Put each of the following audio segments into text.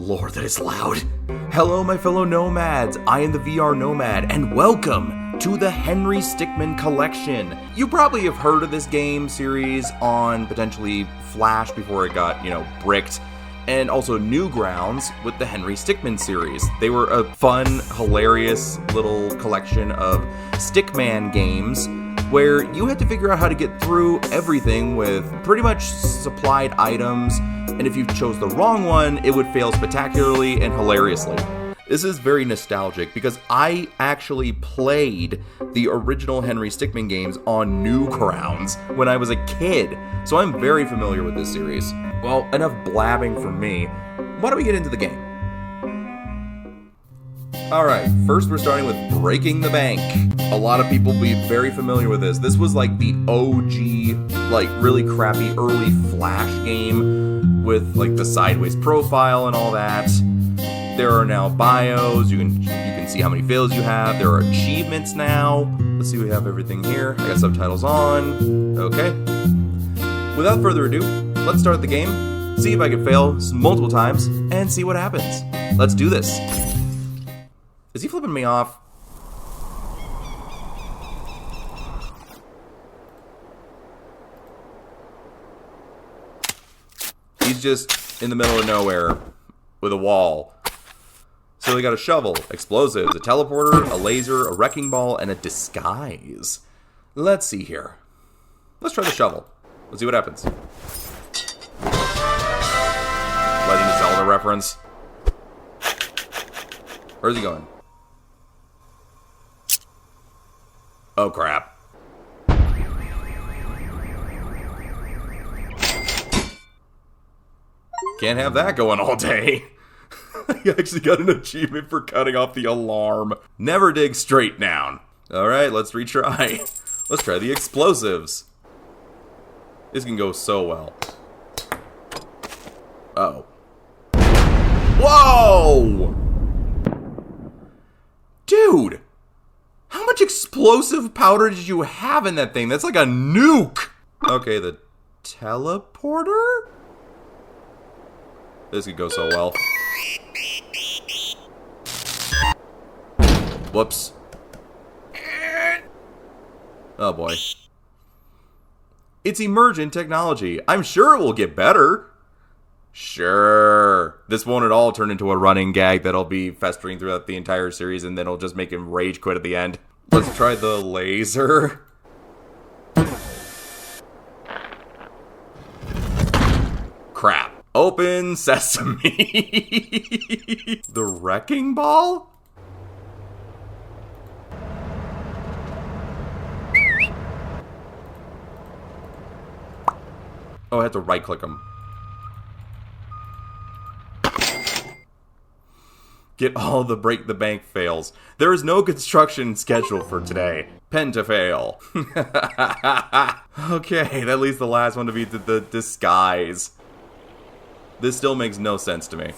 lord, that is loud. Hello, my fellow nomads. I am the VR Nomad, and welcome to the Henry Stickmin collection. You probably have heard of this game series on potentially Flash before it got, bricked, and also Newgrounds with the Henry Stickmin series. They were a fun, hilarious little collection of Stickman games where you had to figure out how to get through everything with pretty much supplied items, and if you chose the wrong one, it would fail spectacularly and hilariously. This is very nostalgic because I actually played the original Henry Stickmin games on Newgrounds when I was a kid, so I'm very familiar with this series. Well, enough blabbing from me. Why don't we get into the game? Alright, first we're starting with Breaking the Bank. A lot of people will be very familiar with this. This was like the OG, really crappy early Flash game with the sideways profile and all that. There are now bios, you can see how many fails you have. There are achievements now. Let's see, we have everything here. I got subtitles on. Okay. Without further ado, let's start the game, see if I can fail multiple times, and see what happens. Let's do this. Is he flipping me off? He's just in the middle of nowhere with a wall. So we got a shovel, explosives, a teleporter, a laser, a wrecking ball, and a disguise. Let's see here. Let's try the shovel. Let's see what happens. Legend of Zelda reference. Where's he going? Oh crap. Can't have that going all day. I actually got an achievement for cutting off the alarm. Never dig straight down. Alright, let's retry. Let's try the explosives. This can go so well. Uh-oh. Whoa! Dude! How much explosive powder did you have in that thing? That's like a nuke! Okay, the teleporter? This could go so well. Whoops. Oh boy. It's emergent technology. I'm sure it will get better. Sure. This won't at all turn into a running gag that'll be festering throughout the entire series and then it'll just make him rage quit at the end. Let's try the laser. Crap. Open sesame. The wrecking ball? Oh, I have to right click them. Get all the break the bank fails. There is no construction schedule for today. Pen to fail. Okay, that leaves the last one to be the disguise. This still makes no sense to me.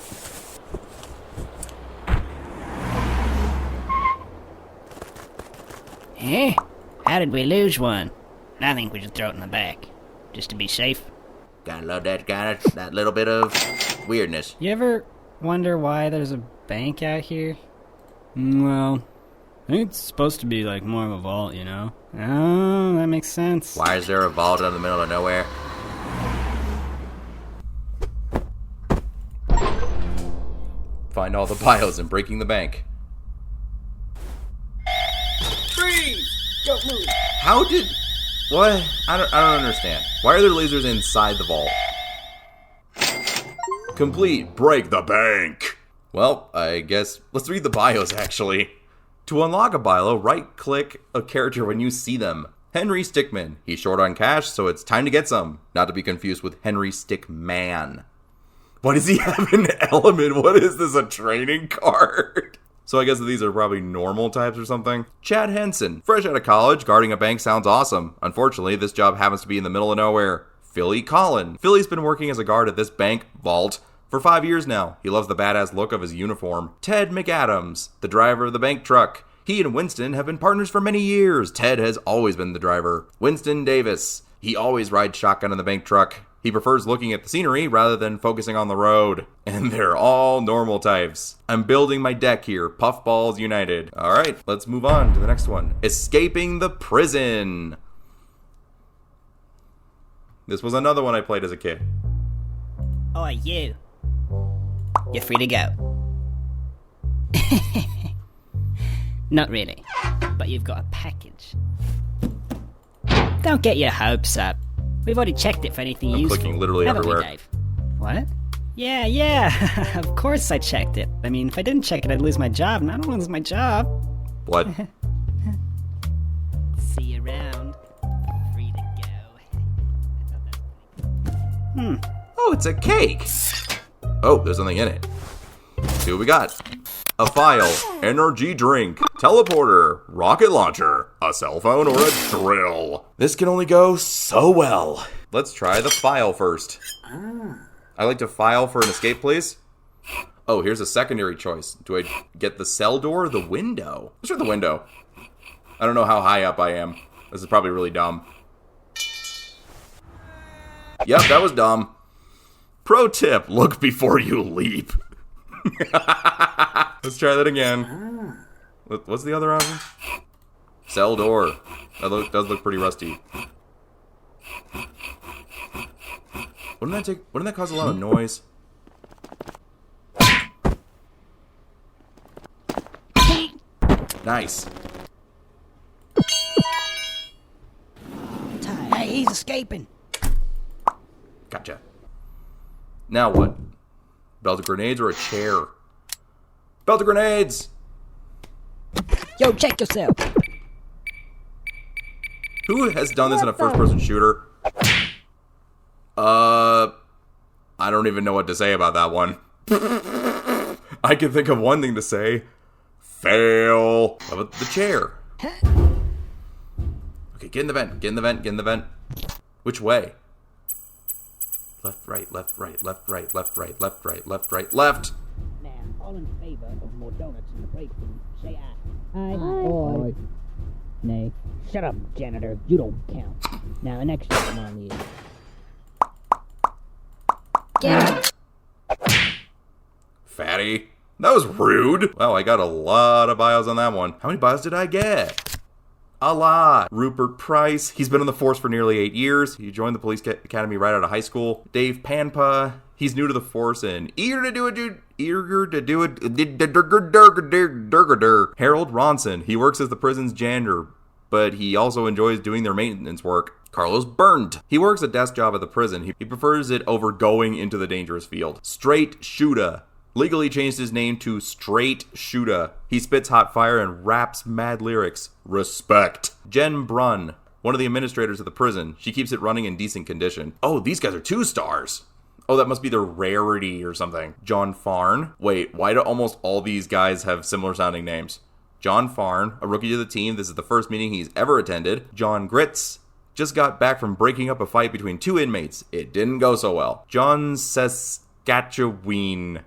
Eh? How did we lose one? I think we should throw it in the back, just to be safe. Gotta love that little bit of weirdness. You ever wonder why there's a bank out here? Well, I think it's supposed to be more of a vault, you know? Oh, that makes sense. Why is there a vault in the middle of nowhere? Find all the bios and Breaking the Bank. Freeze! Don't move! How did... What? I don't understand. Why are there lasers inside the vault? Complete. Break the bank. Well, I guess let's read the bios actually. To unlock a bio, right-click a character when you see them. Henry Stickmin. He's short on cash, so it's time to get some. Not to be confused with Henry Stickman. Why does he have an element? What is this, a training card? So I guess these are probably normal types or something. Chad Henson. Fresh out of college, guarding a bank sounds awesome. Unfortunately, this job happens to be in the middle of nowhere. Philly Collin. Philly's been working as a guard at this bank vault for 5 years now. He loves the badass look of his uniform. Ted McAdams. The driver of the bank truck. He and Winston have been partners for many years. Ted has always been the driver. Winston Davis. He always rides shotgun in the bank truck. He prefers looking at the scenery rather than focusing on the road. And they're all normal types. I'm building my deck here. Puffballs United. Alright, let's move on to the next one. Escaping the prison. This was another one I played as a kid. Oi, you. You're free to go. Not really, but you've got a package. Don't get your hopes up. We've already checked it for anything I'm useful. clicking literally Haven't we, everywhere. Dave? What? Yeah, of course I checked it. I mean, if I didn't check it, I'd lose my job, and I don't lose my job. Blood. See you around. Free to go. Oh, it's a cake. Oh, there's something in it. See what we got. A file, energy drink, teleporter, rocket launcher, a cell phone, or a drill. This can only go so well. Let's try the file first. I like to file for an escape, please. Oh, here's a secondary choice. Do I get the cell door or the window? Let's try the window. I don't know how high up I am. This is probably really dumb. Yep, that was dumb. Pro tip, look before you leap. Let's try that again. What's the other option? Cell door. That does look pretty rusty. Wouldn't that cause a lot of noise? Nice. Hey, he's escaping. Gotcha. Now what? Belt of grenades or a chair? Belt of grenades! Yo, check yourself. Who has done this in a first-person shooter? I don't even know what to say about that one. I can think of one thing to say. Fail. How about the chair? Okay, get in the vent, get in the vent, get in the vent. Which way? Left, right, left, right, left, right, left, right, left, right, left, right, left. Now, all in favor of more donuts in the break room, say aye. Aye. Nay. Shut up, janitor. You don't count. Now, an extra one on you. Get Fatty. That was rude. Wow, I got a lot of bios on that one. How many bios did I get? A lot. Rupert Price. He's been in the force for nearly 8 years. He joined the police academy right out of high school. Dave Panpa. He's new to the force and eager to do it, dude. Eager to do it. Harold Ronson. He works as the prison's janitor, but he also enjoys doing their maintenance work. Carlos Burned. He works a desk job at the prison. He prefers it over going into the dangerous field. Straight Shooter. Legally changed his name to Straight Shooter. He spits hot fire and raps mad lyrics. Respect. Jen Brunn. One of the administrators of the prison. She keeps it running in decent condition. Oh, these guys are 2 stars. Oh, that must be their rarity or something. John Farn. Wait, why do almost all these guys have similar sounding names? John Farn, a rookie to the team. This is the first meeting he's ever attended. John Gritz. Just got back from breaking up a fight between 2 inmates. It didn't go so well. John Saskatchewan.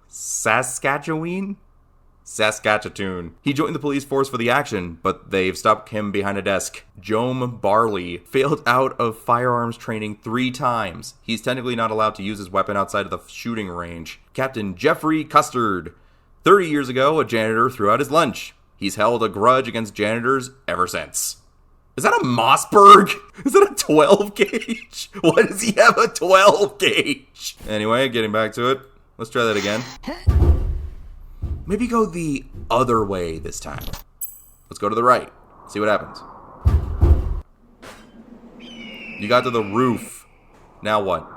Saskatchewan. He joined the police force for the action, but they've stuck him behind a desk. Jome Barley failed out of firearms training 3 times. He's technically not allowed to use his weapon outside of the shooting range. Captain Jeffrey Custard. 30 years ago, a janitor threw out his lunch. He's held a grudge against janitors ever since. Is that a Mossberg? Is that a 12 gauge? Why does he have a 12 gauge? Anyway, getting back to it. Let's try that again. Maybe go the other way this time. Let's go to the right. See what happens. You got to the roof. Now what?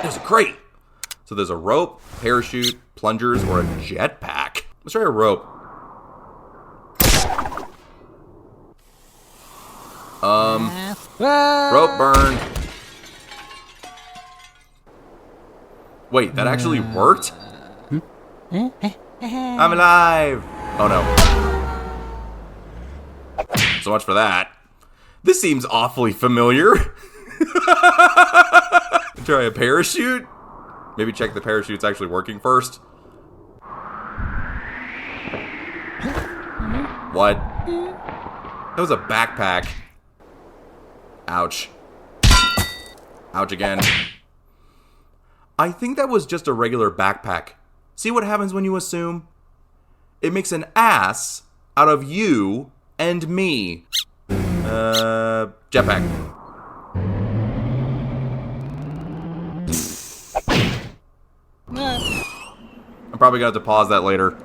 There's a crate. So there's a rope, parachute, plungers, or a jetpack. Let's try a rope. Rope burn. Wait, that actually worked? I'm alive! Oh no. So much for that. This seems awfully familiar. Try a parachute? Maybe check the parachute's actually working first. What? That was a backpack. Ouch. Ouch again. I think that was just a regular backpack. See what happens when you assume? It makes an ass out of you and me. Jetpack. I'm probably gonna have to pause that later.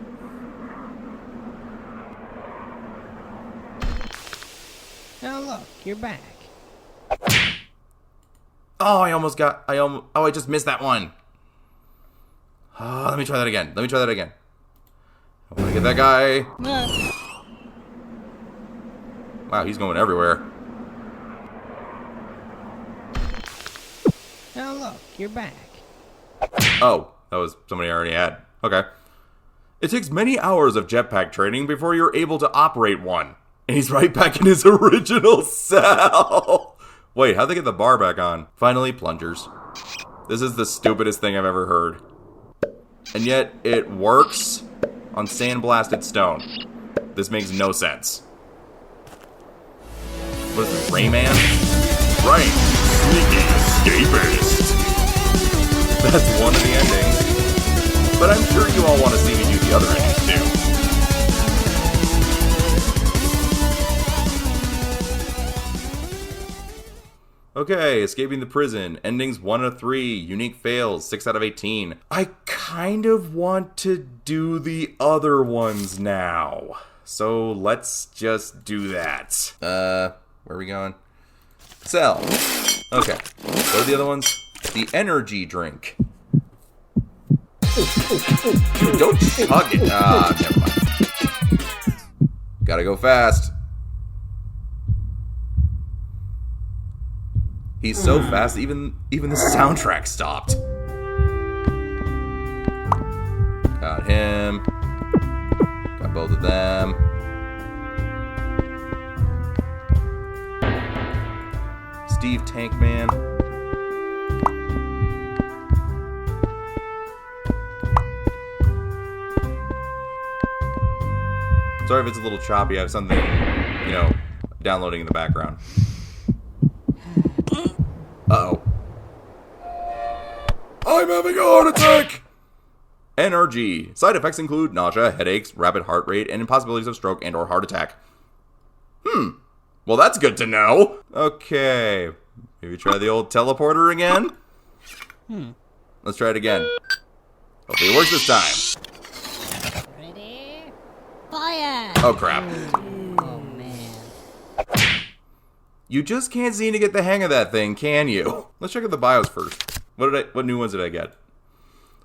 Oh, look, you're back. Oh, I just missed that one. Let me try that again. I want to get that guy. Wow, he's going everywhere. Oh, look, you're back. Oh, that was somebody I already had. Okay. It takes many hours of jetpack training before you're able to operate one. And he's right back in his original cell. Wait, how'd they get the bar back on? Finally, plungers. This is the stupidest thing I've ever heard. And yet, it works on sandblasted stone. This makes no sense. What is this, Rayman? Right, sneaky escapist. That's one of the endings. But I'm sure you all want to see me do the other endings too. Okay, escaping the prison. Endings 1 of 3. Unique fails 6 out of 18. I kind of want to do the other ones now. So let's just do that. Where are we going? Sell. Okay. What are the other ones? The energy drink. Dude, don't chug it. Never mind. Gotta go fast. He's so fast, even the soundtrack stopped. Got him. Got both of them. Steve Tankman. Sorry if it's a little choppy. I have something, downloading in the background. Uh-oh. I'm having a heart attack! NRG. Side effects include nausea, headaches, rapid heart rate, and impossibilities of stroke and or heart attack. Well, that's good to know. Okay. Maybe try the old teleporter again? Let's try it again. Hopefully it works this time. Ready? Fire! Oh, crap. Oh, man. You just can't seem to get the hang of that thing, can you? Let's check out the bios first. What new ones did I get?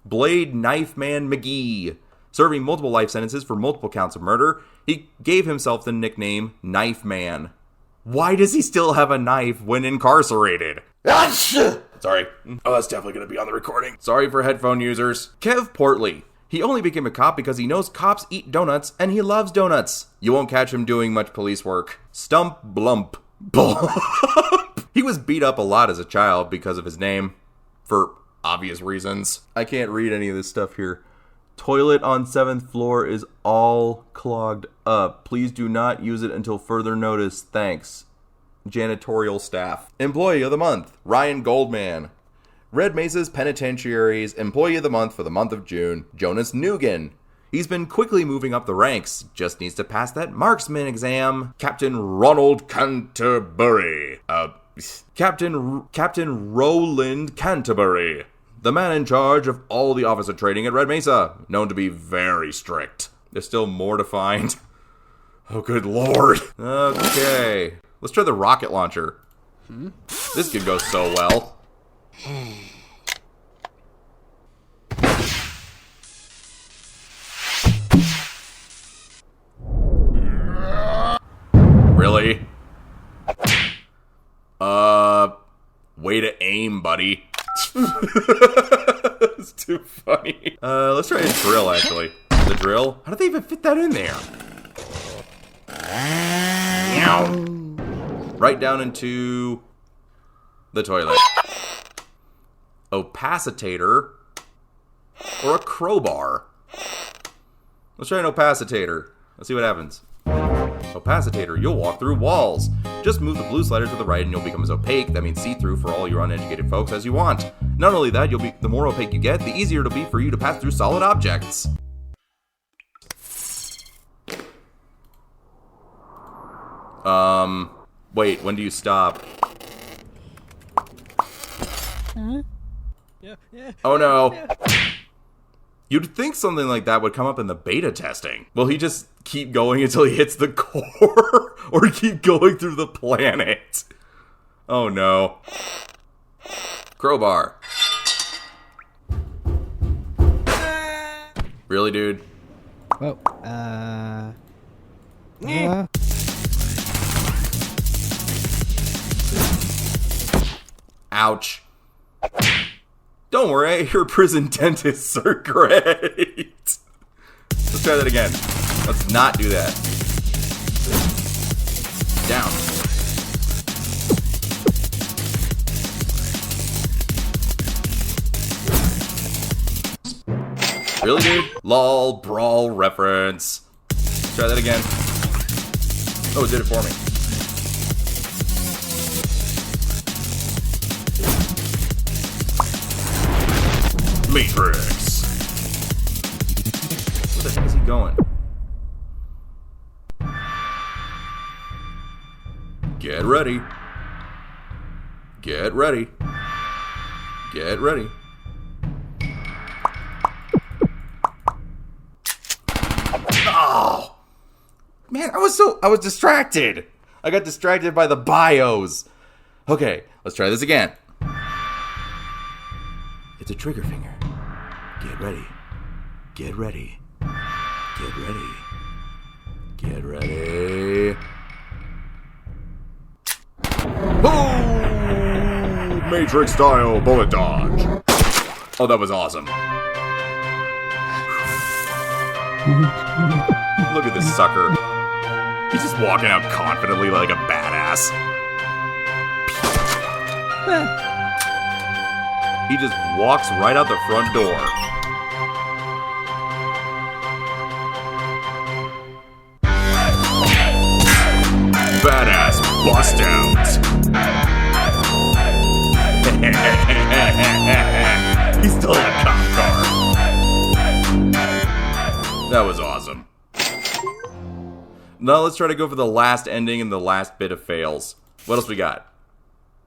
Blade Knife Man McGee. Serving multiple life sentences for multiple counts of murder, he gave himself the nickname Knife Man. Why does he still have a knife when incarcerated? Sorry. Oh, that's definitely going to be on the recording. Sorry for headphone users. Kev Portley. He only became a cop because he knows cops eat donuts and he loves donuts. You won't catch him doing much police work. Stump Blump. He was beat up a lot as a child because of his name. For obvious reasons. I can't read any of this stuff here. Toilet on 7th floor is all clogged up. Please do not use it until further notice. Thanks. Janitorial staff. Employee of the month, Ryan Goldman. Red Mesa's Penitentiary's Employee of the Month for the month of June, Jonas Nugent. He's been quickly moving up the ranks. Just needs to pass that marksman exam. Captain Ronald Canterbury. Captain Roland Canterbury. The man in charge of all the officer training at Red Mesa. Known to be very strict. There's still more to find. Oh, good lord. Okay. Let's try the rocket launcher. This could go so well. Really? Way to aim, buddy. It's too funny. Let's try a drill, actually. The drill? How did they even fit that in there? Right down into the toilet. Opacitator or a crowbar. Let's try an opacitator. Let's see what happens. Opacitator, you'll walk through walls. Just move the blue slider to the right and you'll become as opaque, that means see-through for all your uneducated folks, as you want. Not only that, the more opaque you get, the easier it'll be for you to pass through solid objects. Wait, when do you stop? Oh no. You'd think something like that would come up in the beta testing. Will he just keep going until he hits the core? Or keep going through the planet? Oh no. Crowbar. Really, dude? Whoa, Ouch. Don't worry, I hear prison dentists are great. Let's try that again. Let's not do that. Down. Really, dude? LOL, brawl reference. Let's try that again. Oh, it did it for me. Matrix. Where the heck is he going? Get ready. Get ready. Get ready. Oh! Man, I was distracted. I got distracted by the bios. Okay, let's try this again. It's a trigger finger. Get ready. Get ready. Get ready. Get ready. Boom! Matrix style bullet dodge. Oh, that was awesome. Look at this sucker. He's just walking out confidently like a badass. He just walks right out the front door. Badass bust out. He stole a cop car. That was awesome. Now let's try to go for the last ending and the last bit of fails. What else we got?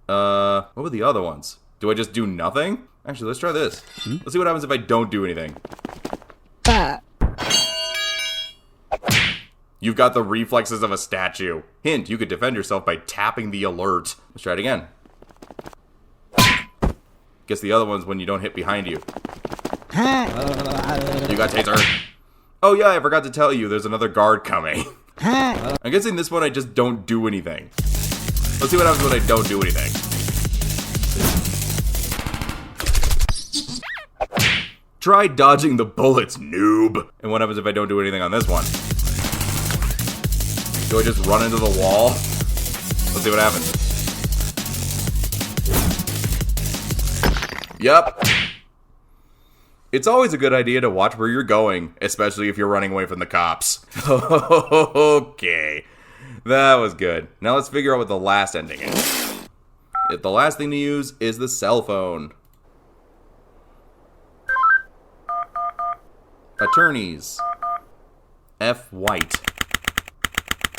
What were the other ones? Do I just do nothing? Actually, let's try this. Let's see what happens if I don't do anything. You've got the reflexes of a statue. Hint, you could defend yourself by tapping the alert. Let's try it again. Guess the other one's when you don't hit behind you. You got taser. Oh yeah, I forgot to tell you, there's another guard coming. I'm guessing this one I just don't do anything. Let's see what happens when I don't do anything. Try dodging the bullets, noob. And what happens if I don't do anything on this one? Do I just run into the wall? Let's see what happens. Yep. It's always a good idea to watch where you're going, especially if you're running away from the cops. Okay. That was good. Now let's figure out what the last ending is. The last thing to use is the cell phone. Attorneys. F. White.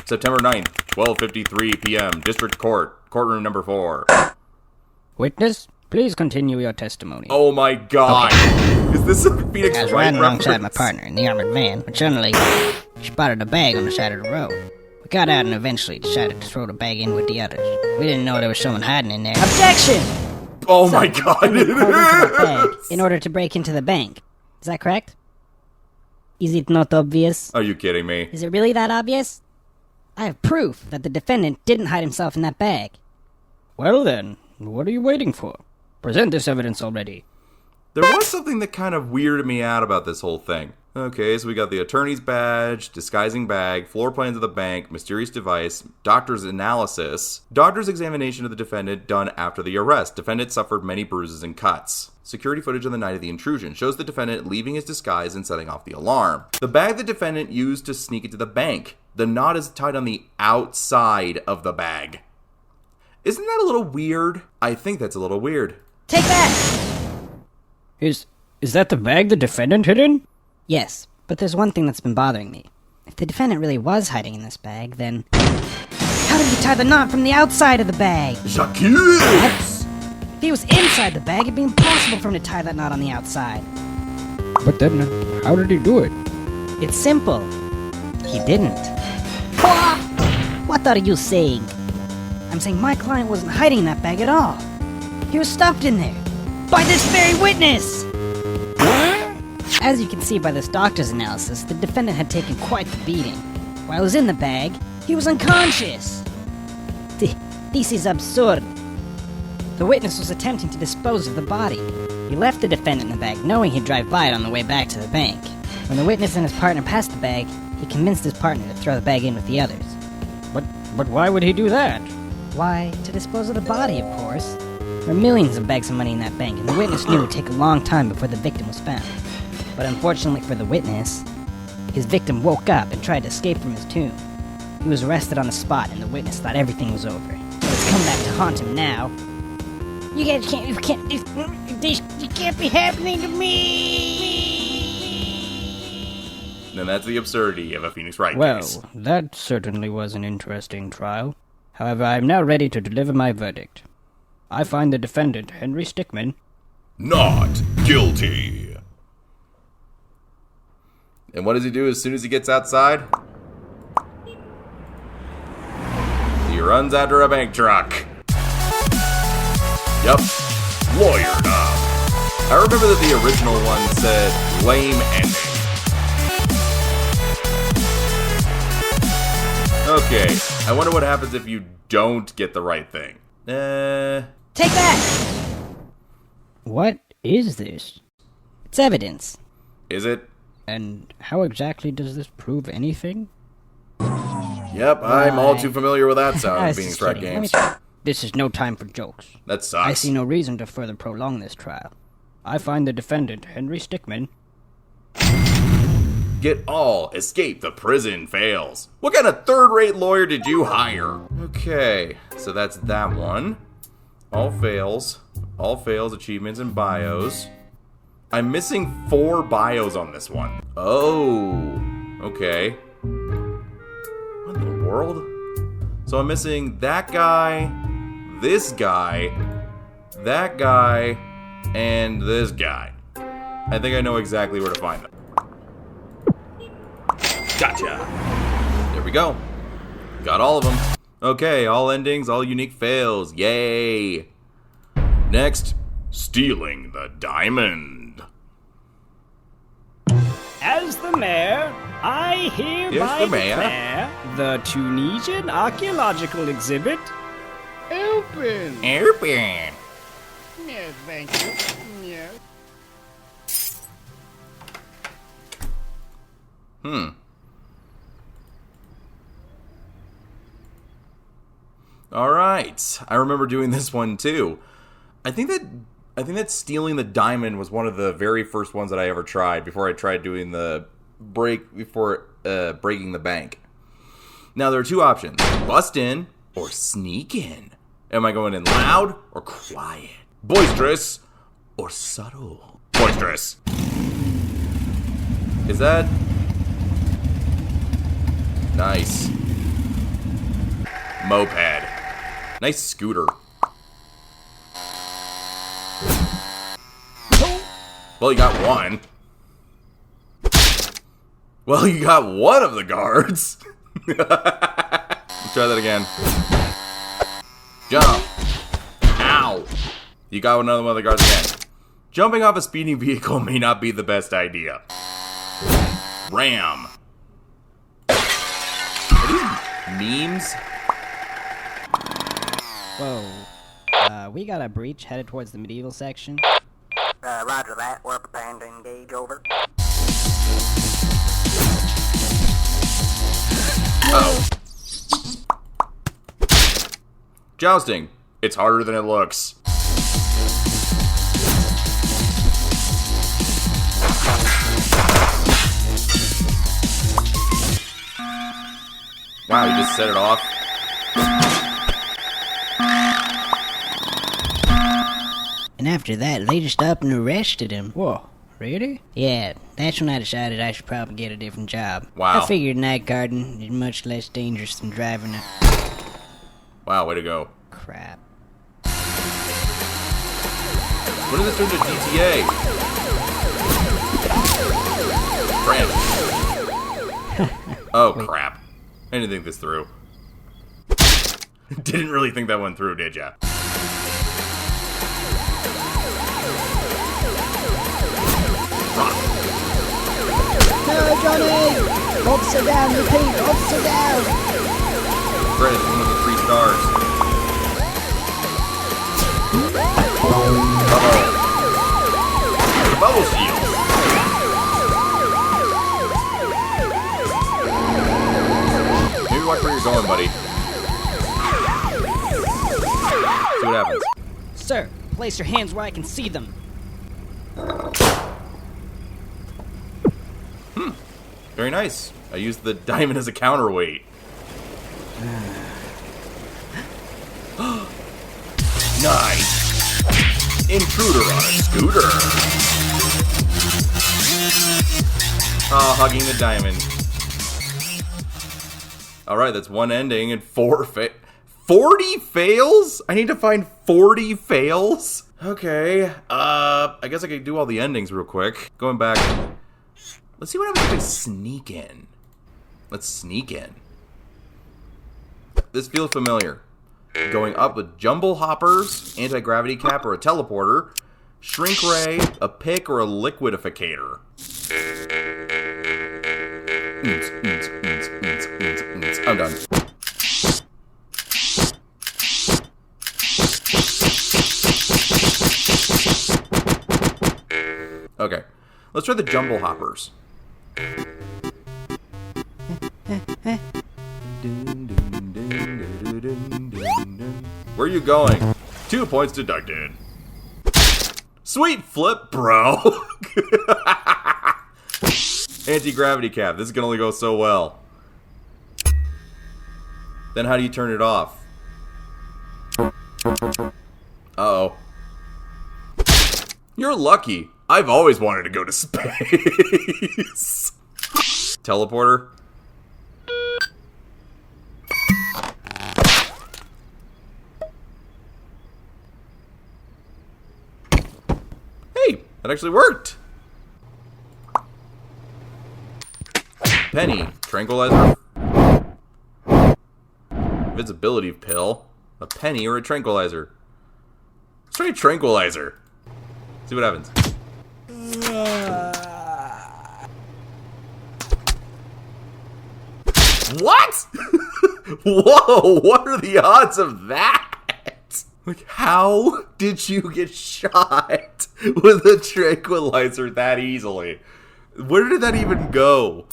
September 9th, 12:53 p.m. District Court. Courtroom number 4. Witness, please continue your testimony. Oh my god. Okay. Is this a Phoenix I was Wright riding reference? alongside my partner in the armored van, but suddenly she spotted a bag on the side of the road. We got out and eventually decided to throw the bag in with the others. We didn't know there was someone hiding in there. Objection! Oh my god, it is! In order to break into the bank. Is that correct? Is it not obvious? Are you kidding me? Is it really that obvious? I have proof that the defendant didn't hide himself in that bag. Well then, what are you waiting for? Present this evidence already. There was something that kind of weirded me out about this whole thing. Okay, so we got the attorney's badge, disguising bag, floor plans of the bank, mysterious device, doctor's analysis, doctor's examination of the defendant done after the arrest. Defendant suffered many bruises and cuts. Security footage on the night of the intrusion shows the defendant leaving his disguise and setting off the alarm. The bag the defendant used to sneak into the bank. The knot is tied on the outside of the bag. Isn't that a little weird? I think that's a little weird. Take that! Is that the bag the defendant hid in? Yes, but there's one thing that's been bothering me. If the defendant really was hiding in this bag, then how did he tie the knot from the outside of the bag? Jacques! If he was inside the bag, it'd be impossible for him to tie that knot on the outside. But then, how did he do it? It's simple. He didn't. What are you saying? I'm saying my client wasn't hiding in that bag at all. He was stuffed in there. By this very witness! As you can see by this doctor's analysis, the defendant had taken quite the beating. While he was in the bag, he was unconscious. This is absurd. The witness was attempting to dispose of the body. He left the defendant in the bag, knowing he'd drive by it on the way back to the bank. When the witness and his partner passed the bag, he convinced his partner to throw the bag in with the others. But why would he do that? Why, to dispose of the body, of course. There were millions of bags of money in that bank, and the witness knew it would take a long time before the victim was found. But unfortunately for the witness, his victim woke up and tried to escape from his tomb. He was arrested on the spot, and the witness thought everything was over. But it's come back to haunt him now. You guys can't be happening to me! And that's the absurdity of a Phoenix Wright Well, case. that certainly was an interesting trial. However, I am now ready to deliver my verdict. I find the defendant, Henry Stickmin, Not guilty. And what does he do as soon as he gets outside? He runs after a bank truck. Yup. Lawyered up. I remember that the original one said lame ending. Okay, I wonder what happens if you don't get the right thing. Take that! what is this? It's evidence. Is it? And how exactly does this prove anything? Yep, I'm all too familiar with that sound I of was Phoenix just Wright kidding. Let me games. try. This is no time for jokes. That sucks. I see no reason to further prolong this trial. I find the defendant, Henry Stickmin, Get all, escape, the prison fails. What kind of third-rate lawyer did you hire? Okay, so that's that one. All fails, achievements and bios. I'm missing 4 bios on this one. Oh, okay. What in the world? So I'm missing that guy, this guy, that guy, and this guy. I think I know exactly where to find them. Gotcha. There we go. Got all of them. Okay, all endings, all unique fails. Yay. Next, stealing the diamond. As the mayor, I hereby Yes, the mayor. declare the Tunisian archaeological exhibit open. Airplane. Yes, thank you. Yes. All right. I remember doing this one too. I think that stealing the diamond was one of the very first ones that I ever tried before I tried doing the breaking the bank. Now there are 2 options: bust in or sneak in. Am I going in loud or quiet? Boisterous or subtle? Boisterous. Is that nice? Moped. Nice scooter. Well, you got one. Well, you got one of the guards. Let's try that again. Jump. Ow. You got another one of the guards again. Jumping off a speeding vehicle may not be the best idea. Ram. Are these memes? Whoa. We got a breach headed towards the medieval section. Roger that. We're preparing to engage. Over. Uh-oh. Jousting. It's harder than it looks. Wow, you just set it off. And after that, they just up and arrested him. Whoa, really? Yeah, that's when I decided I should probably get a different job. Wow. I figured night guarding is much less dangerous than driving a... Wow, way to go. Crap. What does this do to GTA? Branch. Oh, crap. I didn't think this through. Didn't really think that went through, did ya? No, Johnny! Officer down, repeat, officer down! Great, it's one of the 3 stars. Uh-oh. The bubble shield. Maybe watch where you're going, buddy. See what happens. Sir, place your hands where I can see them. Very nice. I used the diamond as a counterweight. Nice. Intruder on a scooter. Oh, hugging the diamond. Alright, that's one ending and 4 40 fails? I need to find 40 fails? Okay, I guess I could do all the endings real quick. Going back. Let's see what happens if I sneak in. Let's sneak in. This feels familiar. Going up with jumble hoppers, anti-gravity cap or a teleporter, shrink ray, a pick, or a liquidificator. I'm done. Okay, let's try the jumble hoppers. Where are you going? 2 points deducted. Sweet flip, bro. Anti-gravity cap. This can only go so well. Then how do you turn it off? Uh-oh. You're lucky. I've always wanted to go to space. Teleporter. Hey, that actually worked. Penny, tranquilizer. Invisibility pill, a penny, or a tranquilizer. Let's try a tranquilizer. See what happens. What? Whoa, what are the odds of that? Like, how did you get shot with a tranquilizer that easily? Where did that even go?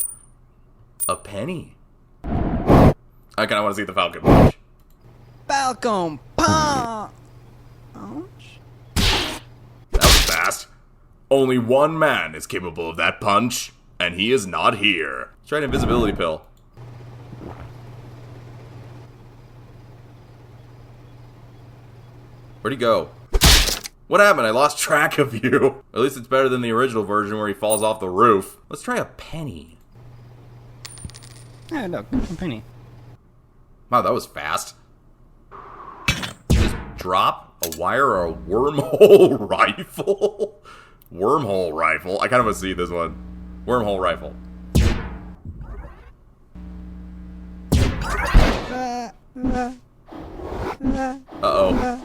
A penny. I kind of want to see the Falcon punch. Falcon punch! That was fast. Only one man is capable of that punch, and he is not here. Let's try an invisibility pill. Where'd he go? What happened? I lost track of you. At least it's better than the original version where he falls off the roof. Let's try a penny. Oh, look, a penny. Wow, that was fast. Just drop a wire or a wormhole rifle? Wormhole rifle? I kind of want to see this one. Wormhole rifle. Uh-oh.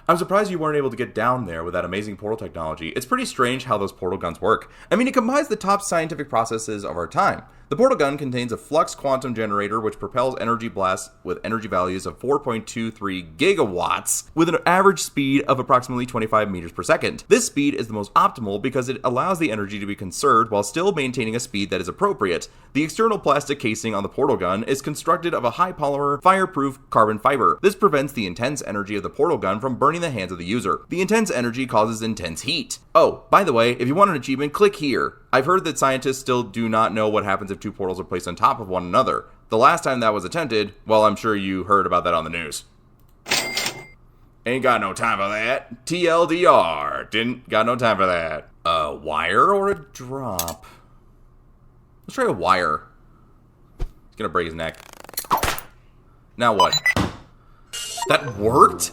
I'm surprised you weren't able to get down there with that amazing portal technology. It's pretty strange how those portal guns work. I mean, it combines the top scientific processes of our time. The portal gun contains a flux quantum generator which propels energy blasts with energy values of 4.23 gigawatts with an average speed of approximately 25 meters per second. This speed is the most optimal because it allows the energy to be conserved while still maintaining a speed that is appropriate. The external plastic casing on the portal gun is constructed of a high polymer, fireproof carbon fiber. This prevents the intense energy of the portal gun from burning the hands of the user. The intense energy causes intense heat. Oh, by the way, if you want an achievement, click here. I've heard that scientists still do not know what happens if two portals are placed on top of one another. The last time that was attempted, well, I'm sure you heard about that on the news. Ain't got no time for that. TLDR. Didn't got no time for that. A wire or a drop? Let's try a wire. He's gonna break his neck. Now what? That worked?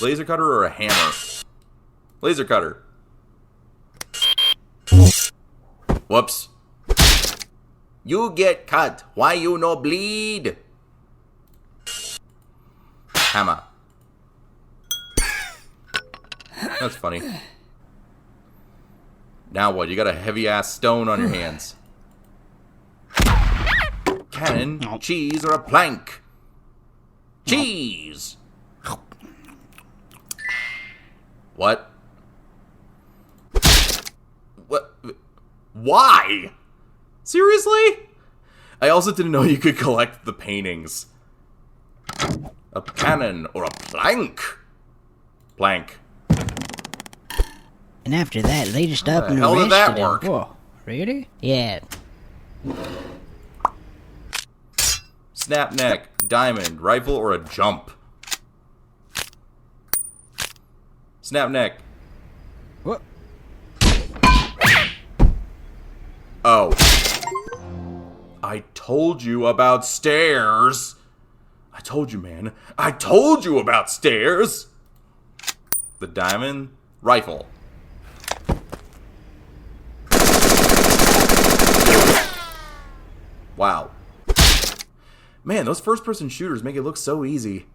Laser cutter or a hammer? Laser cutter. Whoops. You get cut. Why you no bleed? Hammer. That's funny. Now what? You got a heavy-ass stone on your hands. Cannon, cheese, or a plank? Cheese. What? What? Why? Seriously? I also didn't know you could collect the paintings. A cannon or a plank? Plank. And after that, they just up the and hell did that arrested him. work? Whoa, really? Yeah. Snap neck, diamond, rifle, or a jump? Snap neck. What? Oh. I told you about stairs. I told you, man. I told you about stairs. The diamond, rifle. Wow. Man, those first-person shooters make it look so easy.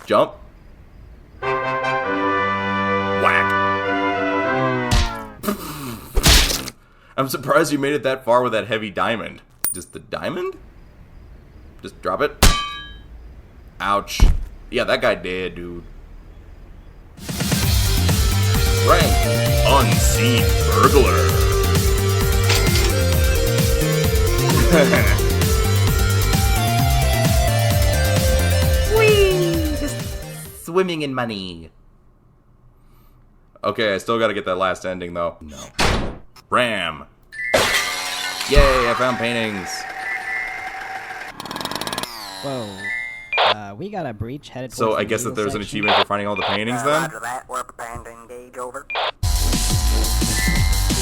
Jump. Whack. I'm surprised you made it that far with that heavy diamond. Just the diamond? Just drop it. Ouch. Yeah, that guy dead, dude. Rank Unseen Burglar. Whee! Just swimming in money. Okay, I still gotta get that last ending, though. No. Ram. Yay, I found paintings. Whoa. We got a breach headed So towards I the guess that legal there's an section. achievement for finding all the paintings, then? Roger that, we're preparing to engage, over.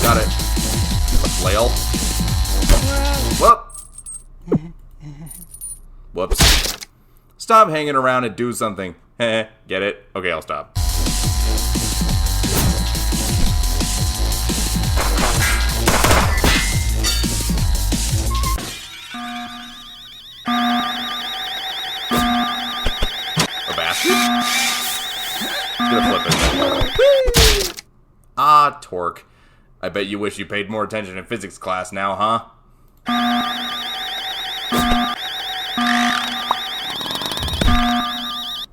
Got it. A flail. Whoop. Whoops. Stop hanging around and do something. Heh, get it? Okay, I'll stop. A basket? Gonna flip it. Ah, torque. I bet you wish you paid more attention in physics class now, huh?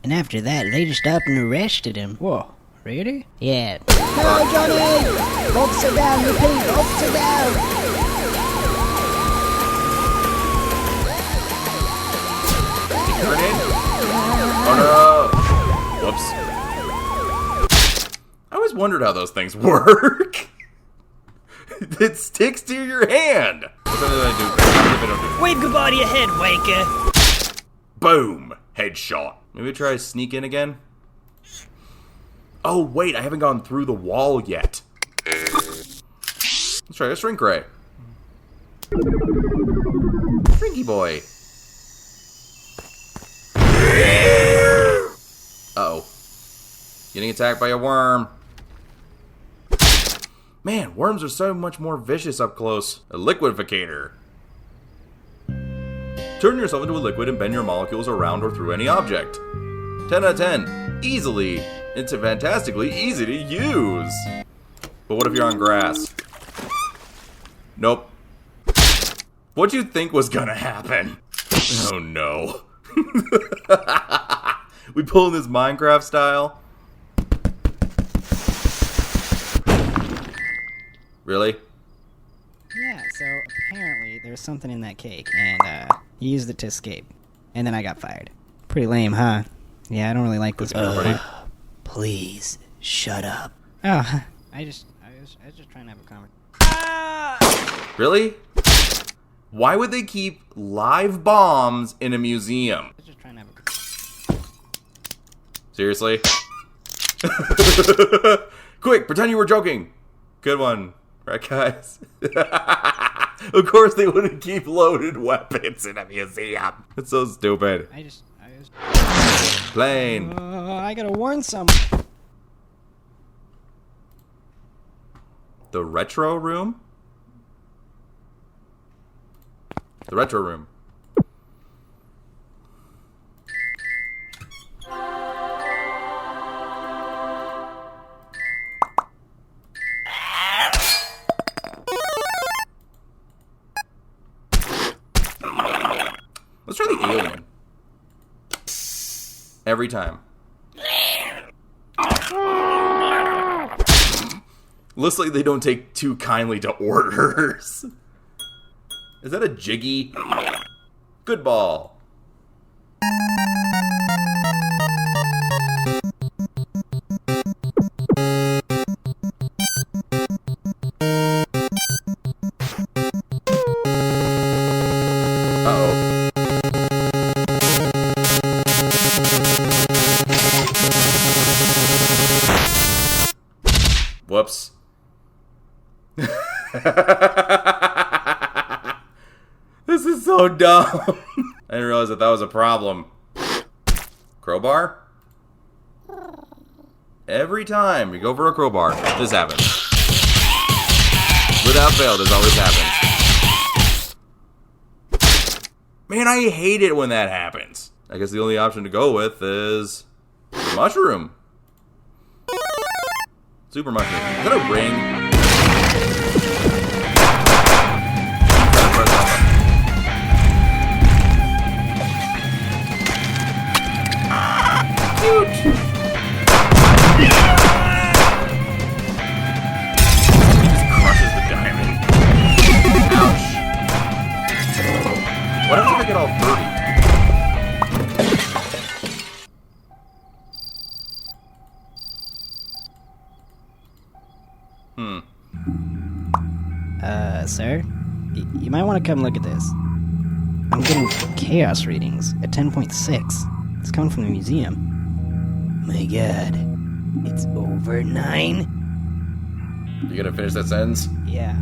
And after that, they just up and arrested him. Whoa, really? Yeah. No, Johnny! Officer down, repeat, officer down! Turn in. Oh no! Whoops. I always wondered how those things work. It sticks to your hand. What did I do? What did I do? Wave goodbye to your head, Waker. Boom! Headshot. Maybe try sneak in again? Oh, wait, I haven't gone through the wall yet. Let's try a shrink ray. Shrinky boy. Uh-oh. Getting attacked by a worm. Man, worms are so much more vicious up close. A liquidificator. Turn yourself into a liquid and bend your molecules around or through any object. 10 out of 10. Easily. It's fantastically easy to use. But what if you're on grass? Nope. What'd you think was gonna happen? Oh no. We pulling this Minecraft style? Really? Yeah, so apparently there's something in that cake, and he used it to escape. And then I got fired. Pretty lame, huh? Yeah, I don't really like this. Please, shut up. Oh, I was just trying to have a conversation. Really? Why would they keep live bombs in a museum? I was just trying to have a Seriously? Quick, pretend you were joking. Good one, right, guys? Of course they wouldn't keep loaded weapons in a museum. It's so stupid. I was... Plane. I gotta warn someone. The retro room? The retro room. Let's try the alien. Every time. Looks like they don't take too kindly to orders. Is that a Jiggy? Good ball. Uh-oh. Whoops. This is so dumb. I didn't realize that was a problem. Crowbar? Every time we go for a crowbar, this happens. Without fail, this always happens. Man, I hate it when that happens. I guess the only option to go with is the mushroom. Super mushroom. Is that a ring? He just crushes the diamond. Ouch. What happens if I get all 30? Sir? You might want to come look at this. I'm getting chaos readings at 10.6. It's coming from the museum. My god. It's over 9? You gonna finish that sentence? Yeah.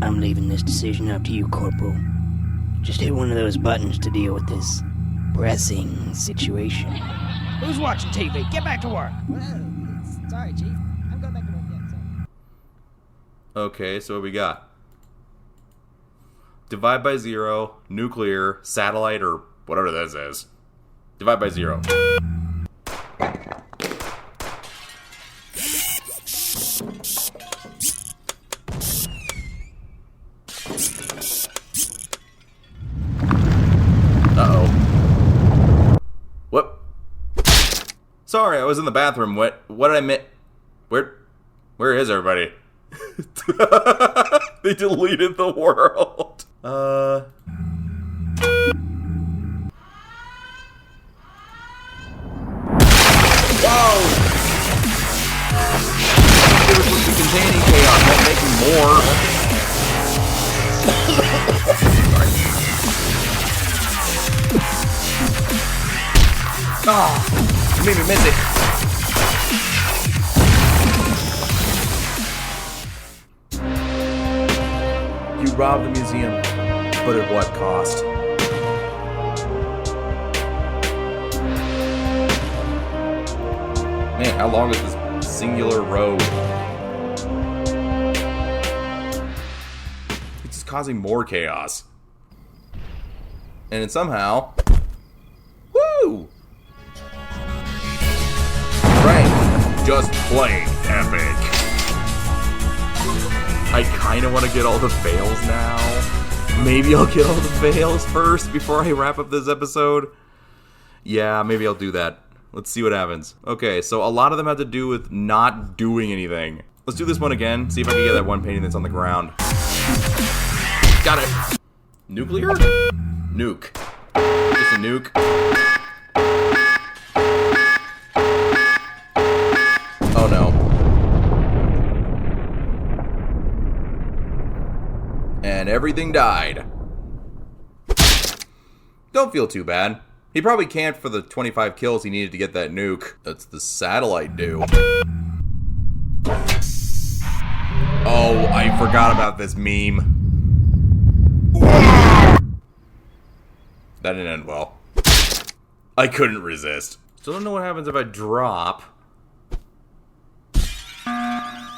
I'm leaving this decision up to you, Corporal. Just hit one of those buttons to deal with this pressing situation. Who's watching TV? Get back to work! Sorry, Chief. I'm going back to work yet, sorry. Okay, so what we got? Divide by 0, nuclear, satellite, or whatever this is. Divide by 0. Uh-oh. What? Sorry, I was in the bathroom. What did I miss? Where is everybody? They deleted the world. Whoa! It was supposed to be containing chaos, not making more. Oh, you made me miss it. You robbed the museum, but at what cost? Man, how long is this singular road? It's just causing more chaos. And then somehow... Woo! Rank, just plain epic. I kind of want to get all the fails now. Maybe I'll get all the fails first before I wrap up this episode. Yeah, maybe I'll do that. Let's see what happens. Okay, so a lot of them have to do with not doing anything. Let's do this one again. See if I can get that one painting that's on the ground. Got it. Nuclear? Nuke. Just a nuke. Oh no. And everything died. Don't feel too bad. He probably camped for the 25 kills he needed to get that nuke. That's the satellite do. Oh, I forgot about this meme. That didn't end well. I couldn't resist. Still don't know what happens if I drop.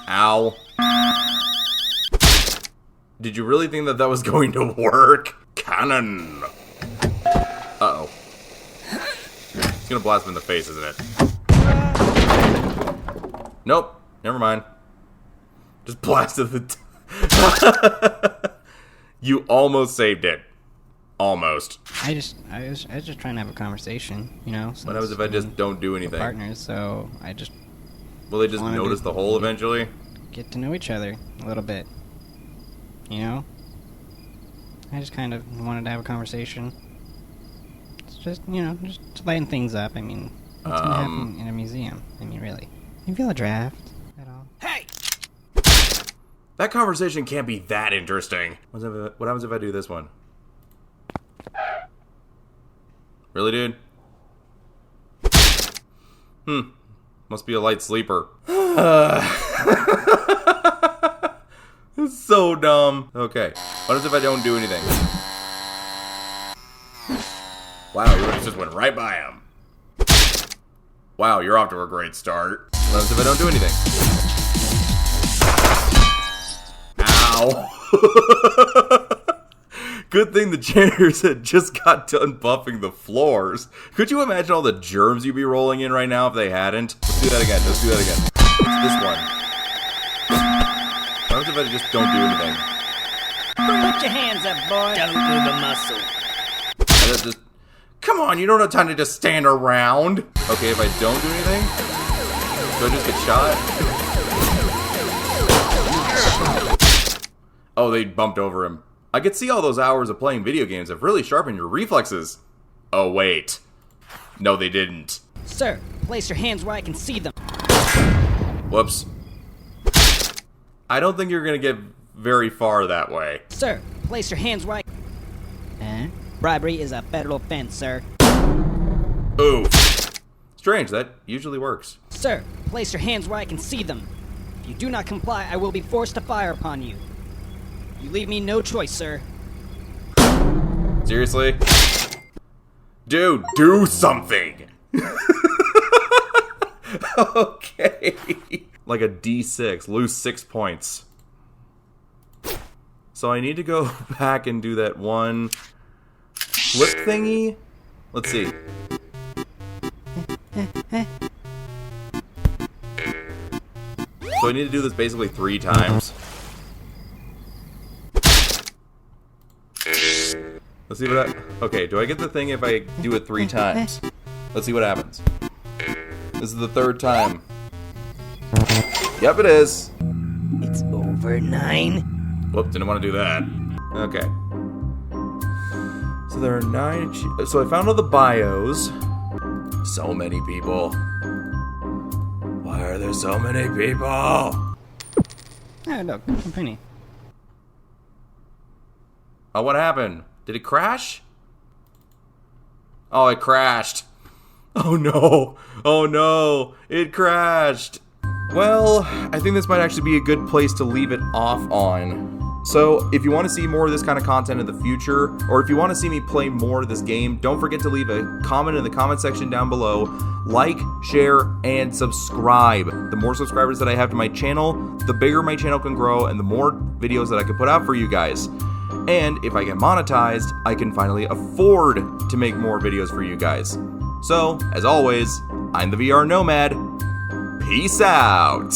Ow. Did you really think that that was going to work? Cannon. Uh-oh. It's gonna blast him in the face, isn't it? Nope. Never mind. Just blasted the... You almost saved it. Almost. I was just trying to have a conversation, you know. What happens if I just don't do anything? Partners, so I just... Will they just notice the hole eventually? Get to know each other a little bit. You know? I just kind of wanted to have a conversation. It's just, you know, just to lighten things up. I mean, what's gonna happen in a museum? I mean, really. You feel a draft at all? Hey! That conversation can't be that interesting. What happens if I do this one? Really, dude? Must be a light sleeper. It's so dumb. Okay. What happens if I don't do anything? Wow, you just went right by him. Wow, you're off to a great start. What happens if I don't do anything? Ow. Good thing the janitors had just got done buffing the floors. Could you imagine all the germs you'd be rolling in right now if they hadn't? Let's do that again. Let's do that again. It's this one. What happens if I just don't do anything? Put your hands up, boy. Don't move a muscle. Come on, you don't have time to just stand around. Okay, if I don't do anything, do I just get shot? Oh, they bumped over him. I could see all those hours of playing video games have really sharpened your reflexes. Oh, wait. No, they didn't. Sir, place your hands where I can see them. Whoops. I don't think you're gonna get very far that way. Sir, place your hands where Bribery is a federal offense, sir. Ooh. Strange, that usually works. Sir, place your hands where I can see them. If you do not comply, I will be forced to fire upon you. You leave me no choice, sir. Seriously? Dude, do something! Okay. Like a D6, lose 6 points. So I need to go back and do that one flip thingy? Let's see. So I need to do this basically 3 times. Let's see what okay, do I get the thing if I do it 3 times? Let's see what happens. This is the 3rd time. Yep, it is. It's over 9. Whoop, didn't want to do that. Okay. So there are 9... So I found all the bios. So many people. Why are there so many people? Oh, look, a penny. Oh, what happened? Did it crash? Oh, it crashed. Oh no. Oh no. It crashed. Well, I think this might actually be a good place to leave it off on. So, if you want to see more of this kind of content in the future, or if you want to see me play more of this game, don't forget to leave a comment in the comment section down below. Like, share, and subscribe. The more subscribers that I have to my channel, the bigger my channel can grow, and the more videos that I can put out for you guys. And if I get monetized, I can finally afford to make more videos for you guys. So, as always, I'm the VR Nomad. Peace out!